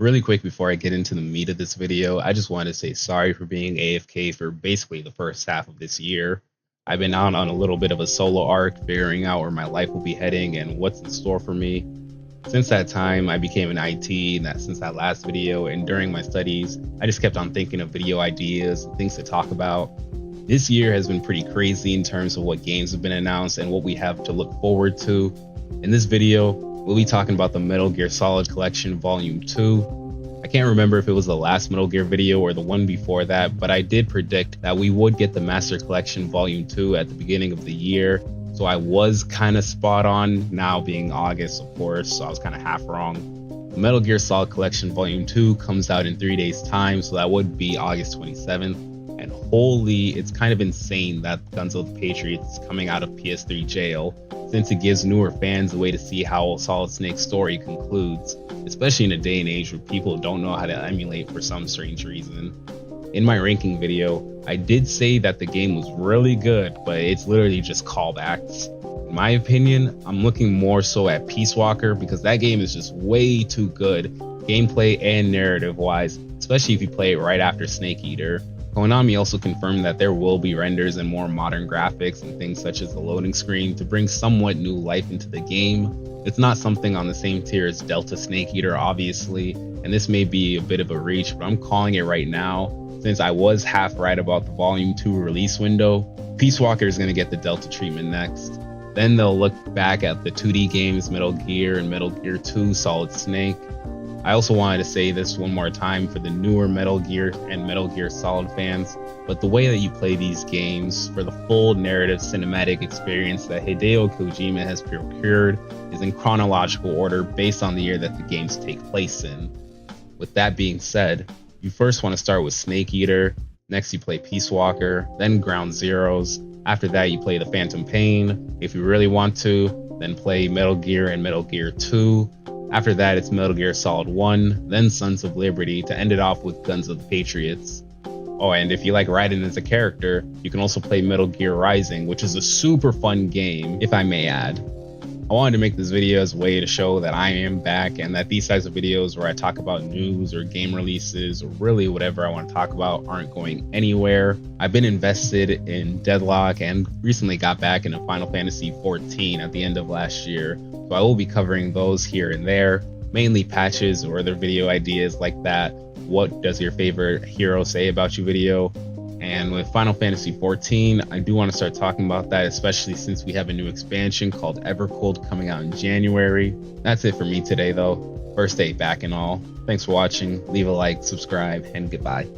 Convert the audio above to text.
Really quick before I get into the meat of this video, I just wanted to say sorry for being AFK for basically the first half of this year. I've been out on a little bit of a solo arc, figuring out where my life will be heading and what's in store for me. Since that time, I became an IT, and that since that last video, and during my studies, I just kept on thinking of video ideas and things to talk about. This year has been pretty crazy in terms of what games have been announced and what we have to look forward to. In this video, we'll be talking about the Metal Gear Solid Collection Volume 2. I can't remember if it was the last Metal Gear video or the one before that, but I did predict that we would get the Master Collection Volume 2 at the beginning of the year. So I was kind of spot on, now being August, of course, so I was kind of half wrong. The Metal Gear Solid Collection Volume 2 comes out in 3 days' time, so that would be August 27th. And holy, it's kind of insane that Guns of the Patriots is coming out of PS3 jail, since it gives newer fans a way to see how Solid Snake's story concludes, especially in a day and age where people don't know how to emulate for some strange reason. In my ranking video, I did say that the game was really good, but it's literally just callbacks. In my opinion, I'm looking more so at Peace Walker because that game is just way too good, gameplay and narrative wise, especially if you play it right after Snake Eater. Konami also confirmed that there will be renders and more modern graphics and things such as the loading screen to bring somewhat new life into the game. It's not something on the same tier as Delta Snake Eater, obviously, and this may be a bit of a reach, but I'm calling it right now. Since I was half right about the Volume 2 release window, Peace Walker is going to get the Delta treatment next. Then they'll look back at the 2D games Metal Gear and Metal Gear 2 Solid Snake. I also wanted to say this one more time for the newer Metal Gear and Metal Gear Solid fans, but the way that you play these games for the full narrative cinematic experience that Hideo Kojima has procured is in chronological order based on the year that the games take place in. With that being said, you first want to start with Snake Eater, next you play Peace Walker, then Ground Zeroes, after that you play the Phantom Pain, if you really want to, then play Metal Gear and Metal Gear 2, after that it's Metal Gear Solid 1, then Sons of Liberty to end it off with Guns of the Patriots. Oh, and if you like Raiden as a character, you can also play Metal Gear Rising, which is a super fun game, if I may add. I wanted to make this video as a way to show that I am back and that these types of videos where I talk about news or game releases or really whatever I want to talk about aren't going anywhere. I've been invested in Deadlock and recently got back into Final Fantasy XIV at the end of last year, so I will be covering those here and there, mainly patches or other video ideas like that. What does your favorite hero say about you video? And with Final Fantasy XIV, I do want to start talking about that, especially since we have a new expansion called Evercold coming out in January. That's it for me today though. First day back and all. Thanks for watching, leave a like, subscribe, and goodbye.